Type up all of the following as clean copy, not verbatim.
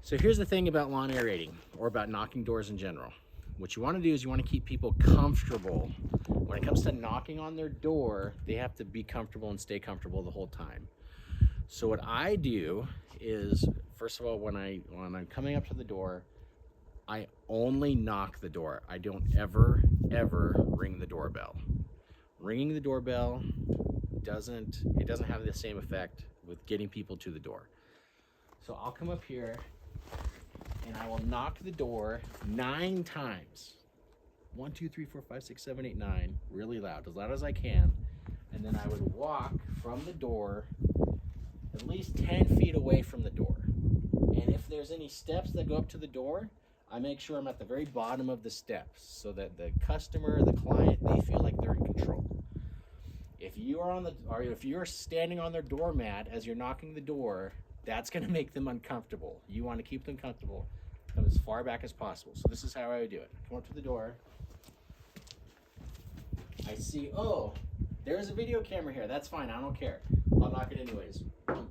So here's the thing about lawn aerating, or about knocking doors in general. What you want to do is you want to keep people comfortable. When it comes to knocking on their door, they have to be comfortable and stay comfortable the whole time. So what I do is, first of all, when I'm coming up to the door, I only knock the door. I don't ever ring the doorbell. Ringing the doorbell doesn't have the same effect with getting people to the door. So I'll come up here and I will knock the door 9 times. 1, 2, 3, 4, 5, 6, 7, 8, 9, really loud as I can. And then I would walk from the door at least 10 feet away from the door. And if there's any steps that go up to the door, I make sure I'm at the very bottom of the steps so that the customer, the client, they feel like they're in control. If you're standing on their doormat as you're knocking the door, that's going to make them uncomfortable. You want to keep them comfortable. Come as far back as possible. So this is how I would do it. Come up to the door. I see, oh, there's a video camera here. That's fine. I don't care. I'll knock it anyways. And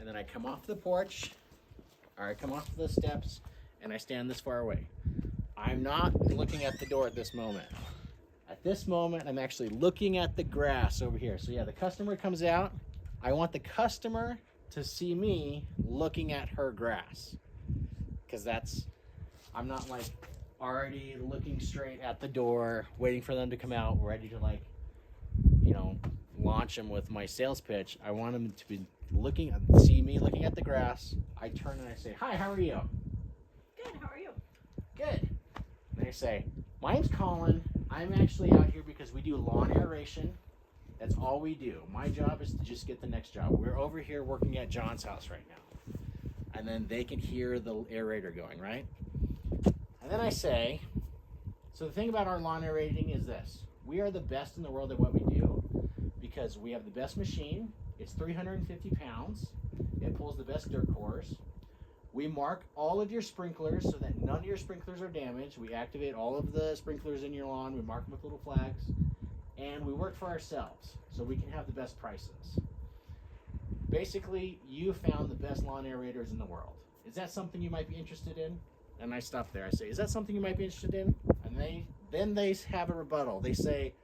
then I come off the porch, or I come off the steps, and I stand this far away. I'm not looking at the door at this moment. At this moment, I'm actually looking at the grass over here. So yeah, the customer comes out. I want the customer to see me looking at her grass. Because I'm not like already looking straight at the door, waiting for them to come out, ready to launch them with my sales pitch. I want them to be see me looking at the grass. I turn and I say, hi, how are you? Good, how are you? Good. And I say, my name's Colin. I'm actually out here because we do lawn aeration. That's all we do. My job is to just get the next job. We're over here working at John's house right now. And then they can hear the aerator going, right? And then I say, so the thing about our lawn aerating is this. We are the best in the world at what we do because we have the best machine. It's 350 pounds. It pulls the best dirt cores. We mark all of your sprinklers so that none of your sprinklers are damaged. We activate all of the sprinklers in your lawn. We mark them with little flags. And we work for ourselves so we can have the best prices. Basically, you found the best lawn aerators in the world. Is that something you might be interested in? And I stop there. I say, is that something you might be interested in? And then they have a rebuttal. They say,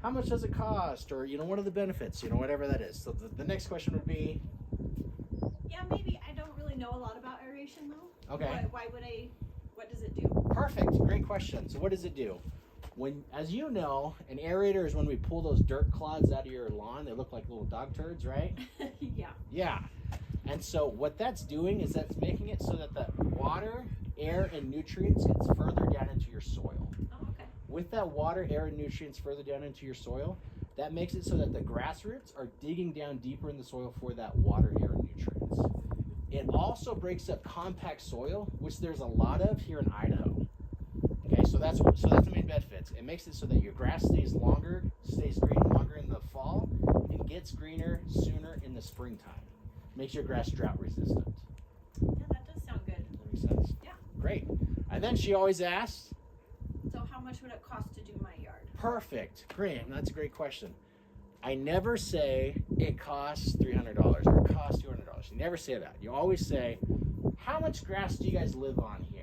how much does it cost? Or, what are the benefits? Whatever that is. So the next question would be? Yeah, maybe. I don't really know a lot about aeration though. Okay. What does it do? Perfect. Great question. So what does it do? As you know, an aerator is when we pull those dirt clods out of your lawn. They look like little dog turds, right? Yeah. Yeah. And so what that's doing is that's making it so that the water, air, and nutrients gets further down into your soil. Oh, okay. With that water, air, and nutrients further down into your soil, that makes it so that the grass roots are digging down deeper in the soil for that water, air, and nutrients. It also breaks up compact soil, which there's a lot of here in Idaho. Okay, so that's the main benefits. It makes it so that your grass stays green longer in the fall, and gets greener sooner in the springtime. Makes your grass drought resistant. Yeah, that does sound good. That makes sense? Yeah. Great. And then she always asks, so how much would it cost to do my yard? perfect, great, that's a great question. I never say it costs $300 or it costs $200. You never say that. You always say, how much grass do you guys live on here?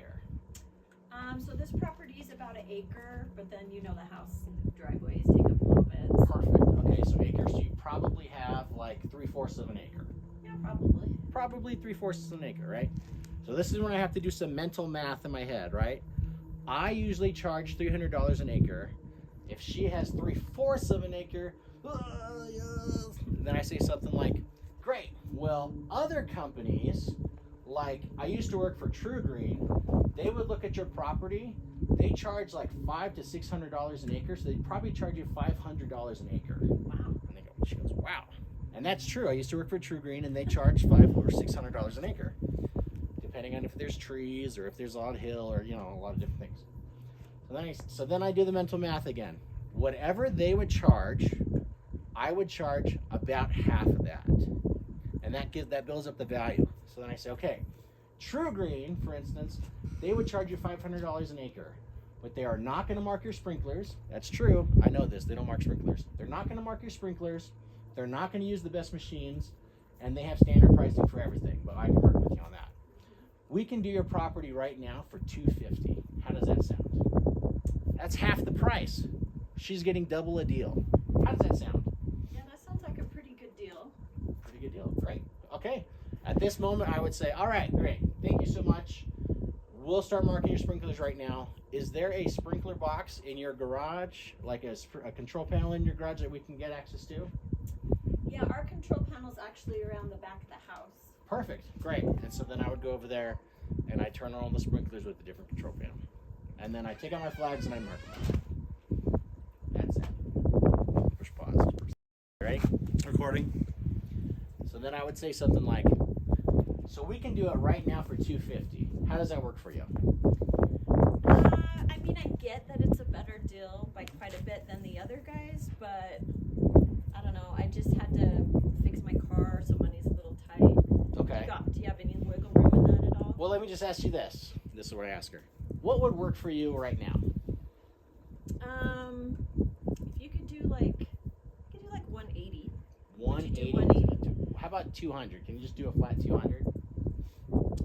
So this property is about 1 acre, but then the house and driveways take up a little bit. Perfect. Okay, so acres. So you probably have like 3/4 of an acre. Yeah, probably. Probably 3/4 of an acre, right? So this is when I have to do some mental math in my head, right? I usually charge $300 an acre. If she has 3/4 of an acre, then I say something like, great. Well, other companies, like I used to work for True Green, they would look at your property. They charge like $500 to $600 an acre, so they'd probably charge you $500 an acre. Wow. And she goes, wow. And that's true. I used to work for True Green, and they charge $500 or $600 an acre, depending on if there's trees or if there's on hill or a lot of different things. So then I do the mental math again. Whatever they would charge, I would charge about half of that, and that builds up the value. So then I say, okay, True Green, for instance, they would charge you $500 an acre, but they are not going to mark your sprinklers. That's true. I know this. They don't mark sprinklers. They're not going to mark your sprinklers. They're not going to use the best machines, and they have standard pricing for everything, but I can work with you on that. We can do your property right now for $250. How does that sound? That's half the price. She's getting double a deal. How does that sound? Yeah, that sounds like a pretty good deal. Pretty good deal. Great. Okay. At this moment, I would say, all right, great. Thank you so much. We'll start marking your sprinklers right now. Is there a sprinkler box in your garage, like a control panel in your garage that we can get access to? Yeah, our control panel's actually around the back of the house. Perfect. Great. And so then I would go over there and I turn on all the sprinklers with the different control panel. And then I take out my flags and I mark them. That's it. Push pause. Ready? Recording. So then I would say something like, so we can do it right now for $250. How does that work for you? I mean, I get that it's a better deal by quite a bit than the other guys, but I don't know. I just had to fix my car, so money's a little tight. Okay. Do you have any wiggle room in that at all? Well, let me just ask you this. This is what I ask her. What would work for you right now? If you could do like 180. 180. 180? How about 200? Can you just do a flat 200?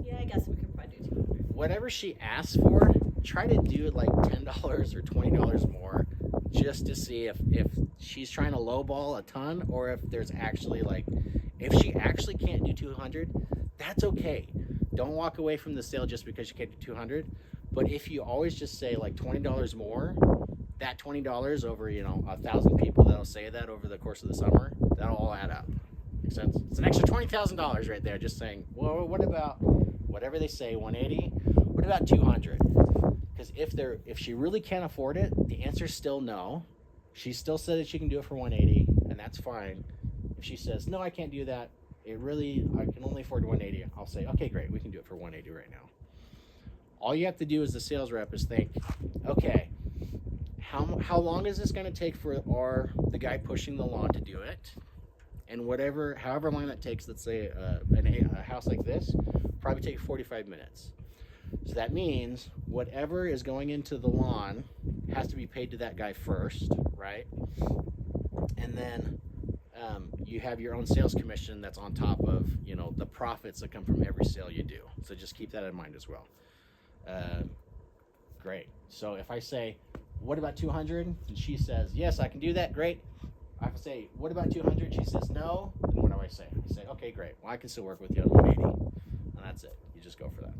Yeah, I guess we could probably do 200. Whatever she asks for, try to do it like $10 or $20 more, just to see if she's trying to lowball a ton, or if there's actually if she actually can't do 200, that's okay. Don't walk away from the sale just because you can't do 200. But if you always just say like $20 more, that $20 over 1,000 people that'll say that over the course of the summer, that'll all add up. Make sense? It's an extra $20,000 right there. Just saying, well, what about whatever they say, 180? What about 200? Because if she really can't afford it, the answer's still no. She still said that she can do it for 180, and that's fine. If she says no, I can't do that, I can only afford 180, I'll say, okay, great, we can do it for 180 right now. All you have to do as the sales rep is think, okay, how long is this going to take for the guy pushing the lawn to do it? And however long that takes, let's say a house like this, probably take 45 minutes. So that means whatever is going into the lawn has to be paid to that guy first, right? And then you have your own sales commission that's on top of the profits that come from every sale you do. So just keep that in mind as well. Great. So if I say, what about 200? And she says, yes, I can do that. Great. I say, what about 200? She says no. And what do I say? I say, okay, great. Well, I can still work with you on 180. And that's it. You just go for that.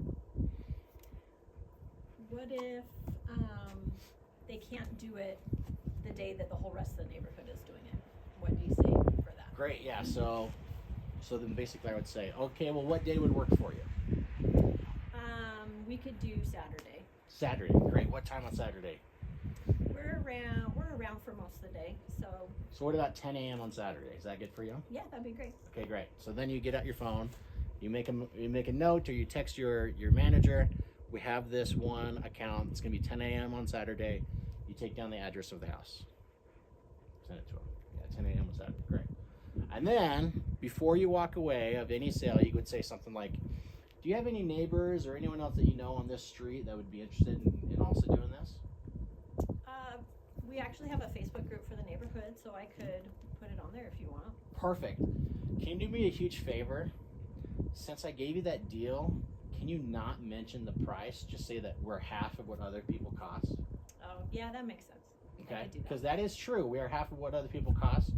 What if they can't do it the day that the whole rest of the neighborhood is doing it? What do you say for that? Great, yeah. So then basically I would say, okay, well, what day would work for you? We could do Saturday. Saturday. Great. What time on Saturday? We're around for most of the day, so. So what about 10 a.m. on Saturday? Is that good for you? Yeah, that'd be great. Okay, great. So then you get out your phone, you make a note, or you text your manager. We have this one account. It's gonna be 10 a.m. on Saturday. You take down the address of the house. Send it to them. Yeah, 10 a.m. on Saturday. Great. And then before you walk away of any sale, you would say something like, do you have any neighbors or anyone else that you know on this street that would be interested in also doing this? We actually have a Facebook group for the neighborhood, so I could put it on there if you want. Perfect. Can you do me a huge favor? Since I gave you that deal, can you not mention the price? Just say that we're half of what other people cost. Oh, yeah, that makes sense. Okay, because that is true. We are half of what other people cost.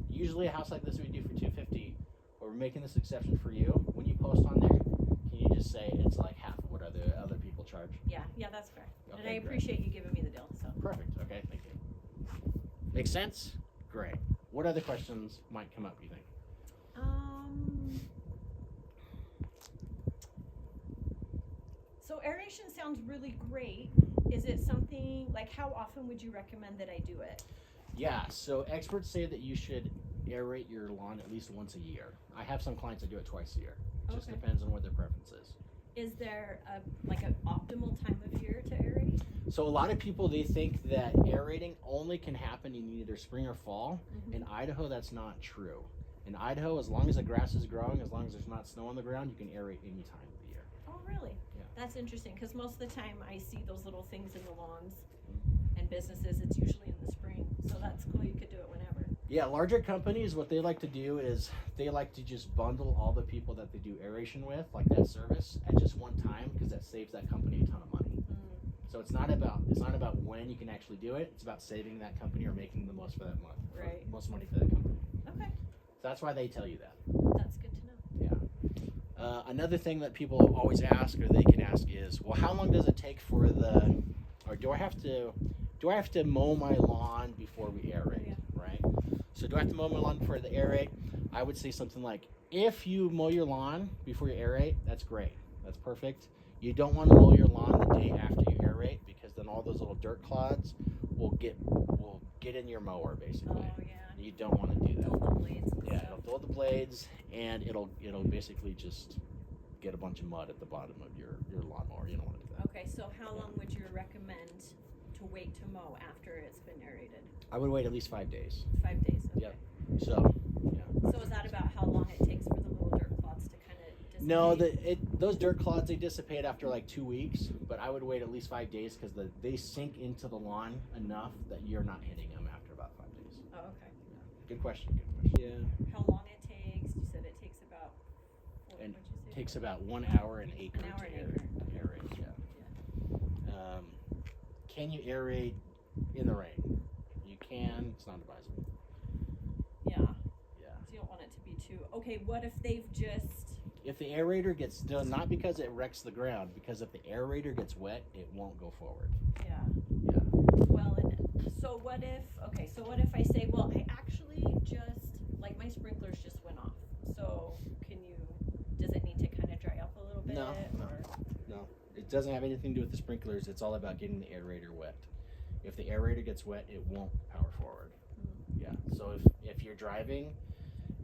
Usually a house like this we do for $250, but we're making this exception for you. When you post on there, can you just say it's like half of what other people charge? Yeah, that's fair. Okay, and I great. appreciate you giving me the deal. So. Perfect. Okay, thank you. Make sense? Great. What other questions might come up, you think? So aeration sounds really great. Is it something, how often would you recommend that I do it? Yeah, so experts say that you should aerate your lawn at least once a year. I have some clients that do it twice a year. It just depends on what their preference is. Is there an optimal time of year to aerate? So a lot of people, they think that aerating only can happen in either spring or fall. Mm-hmm. In Idaho, that's not true. In Idaho, as long as the grass is growing, as long as there's not snow on the ground, you can aerate any time of the year. Oh, really? Yeah. That's interesting, because most of the time I see those little things in the lawns and businesses, it's usually in the spring. So that's cool, you could do it whenever. Yeah, larger companies, what they like to do is they like to just bundle all the people that they do aeration with, like that service, at just one time because that saves that company a ton of money. So it's not about when you can actually do it. It's about saving that company or making the most for that month. Right. Most money for that company. Okay. So that's why they tell you that. That's good to know. Yeah. Another thing that people always ask, or they can ask, is, well, how long does it take for the, or do I have to mow my lawn before we aerate? Yeah. Right. So do I have to mow my lawn before the aerate? I would say something like, if you mow your lawn before you aerate, that's great. That's perfect. You don't want to mow your lawn the day after you aerate because then all those little dirt clods will get in your mower basically. Oh yeah. You don't want to do that. Dull the blades. And Yeah, stuff. it'll dull the blades and it'll basically just get a bunch of mud at the bottom of your lawnmower. You don't want to do that. Okay, so how long would you recommend to wait to mow after it's been aerated? I would wait at least 5 days. 5 days. Okay. Yep. So, yeah. So is that about how long it takes for the little dirt clods to kind of dissipate? No, those dirt clods, they dissipate after like 2 weeks, but I would wait at least 5 days because they sink into the lawn enough that you're not hitting them after about 5 days. Oh, okay. Yeah. Good question. Yeah. How long it takes? You said it takes about. And what'd you say? it takes about 1 hour an acre An hour to an acre. aerate. Yeah. Can you aerate in the rain? You can. It's not advisable. Yeah. Yeah. So you don't want it to be too. Okay, what if they've just. If the aerator gets done, not because it wrecks the ground, because if the aerator gets wet, it won't go forward. Yeah. Yeah. Well, and so what if, okay, so what if I say, well, I actually just, like my sprinklers just went off. So does it need to kind of dry up a little bit? No, no. Or? No, it doesn't have anything to do with the sprinklers. It's all about getting the aerator wet. If the aerator gets wet, it won't power forward. Yeah. So if you're driving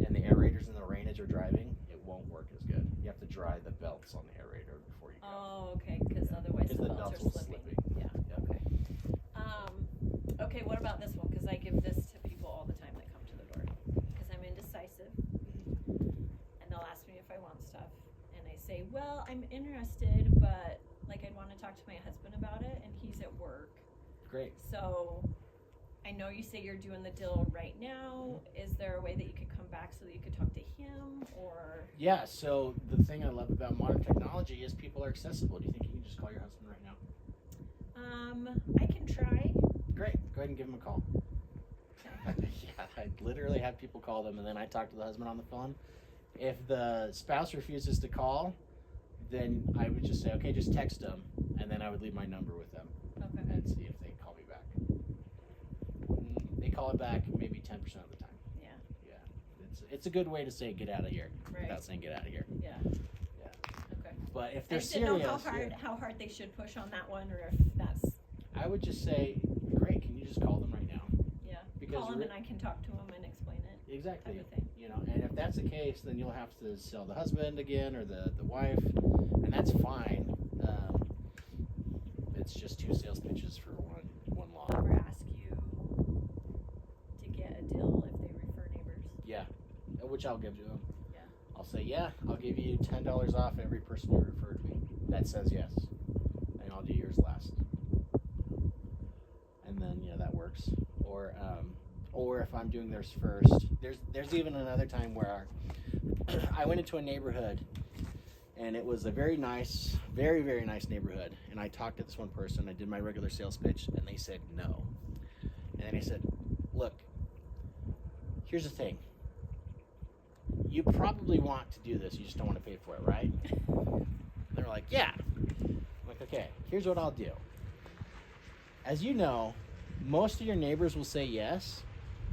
and the aerator's in the rain as you're driving, it won't work as good. You have to dry the belts on the aerator before you go. Oh, okay, because otherwise the belts are will slipping. Yeah. Yeah, okay. Okay, what about this one? Because I give this to people all the time that come to the door. Because I'm indecisive. And they'll ask me if I want stuff. And I say, well, I'm interested, but like I'd want to talk to my husband about it, and he's at work. Great. So I know you say you're doing the deal right now. Is there a way that you could come back so that you could talk to him, or? Yeah, so the thing I love about modern technology is people are accessible. Do you think you can just call your husband right now? I can try. Great. Go ahead and give him a call. Yeah, I literally have people call them, and then I talk to the husband on the phone. If the spouse refuses to call, then I would just say, okay, just text them, and then I would leave my number with them Okay. and see if they call me back. They call it back maybe 10% of the time. Yeah. Yeah, it's a good way to say get out of here Right. without saying get out of here. Yeah. Yeah. Okay. But if I they're just didn't serious, know yeah, how hard they should push on that one, or if that's I would just say, great, can you just call them right now? yeah. Because Call him and I can talk to him and explain it. Exactly. Type of thing. You know, and if that's the case, then you'll have to sell the husband again or the wife, and that's fine. It's just 2 sales pitches for one law. I'll ever ask you to get a deal if they refer neighbors. Yeah, which I'll give to them. Yeah. I'll say, yeah, I'll give you $10 off every person you referred me. That says yes, and I'll do yours last. And then that works. Or if I'm doing theirs first, there's even another time where I went into a neighborhood, and it was a very nice, very, very nice neighborhood. And I talked to this one person. I did my regular sales pitch, and they said no. And then I said, look, here's the thing. You probably want to do this. You just don't want to pay for it, right? And they're like, yeah. I'm like, okay, here's what I'll do. As you know, most of your neighbors will say yes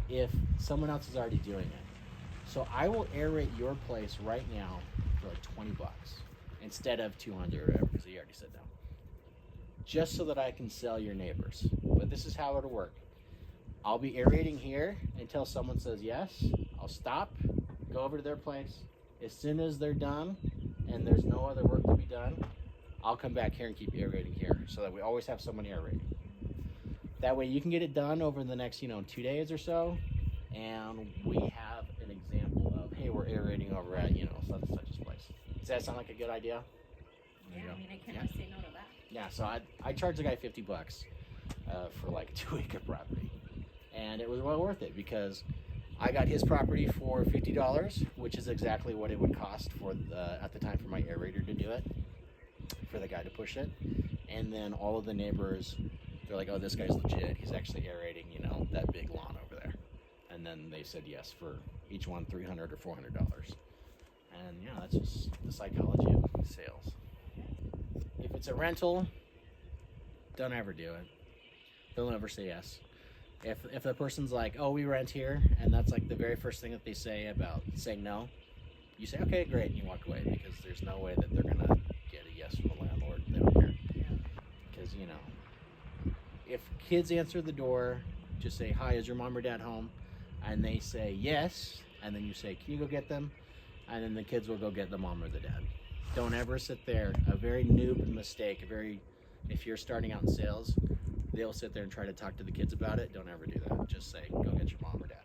if someone else is already doing it. So I will aerate your place right now for like $20 instead of 200 or whatever, because you already said no. Just so that I can sell your neighbors. But this is how it'll work. I'll be aerating here until someone says yes. I'll stop, go over to their place. As soon as they're done and there's no other work to be done, I'll come back here and keep aerating here so that we always have someone aerating. That way you can get it done over the next 2 days or so, and we have an example of, hey, we're aerating over at such and such's place. Does that sound like a good idea? Yeah, I mean, I can't Yeah. really say no to that. Yeah, so I charged the guy $50 for like a 2 acre property, and it was well worth it because I got his property for $50, which is exactly what it would cost for at the time for my aerator to do it, for the guy to push it. And then all of the neighbors, they're like, oh, this guy's legit. He's actually aerating, you know, that big lawn over there. And then they said yes for each one $300 or $400. And yeah, that's just the psychology of sales. If it's a rental, don't ever do it. They'll never say yes. If the person's like, oh, we rent here, and that's like the very first thing that they say about saying no, you say, okay, great, and you walk away, because there's no way that they're gonna get a yes from the landlord. They don't care. Because, you know, if kids answer the door, just say, hi, is your mom or dad home? And they say yes, and then you say, can you go get them? And then the kids will go get the mom or the dad. Don't ever sit there. A very noob mistake, if you're starting out in sales, they'll sit there and try to talk to the kids about it. Don't ever do that. Just say, go get your mom or dad.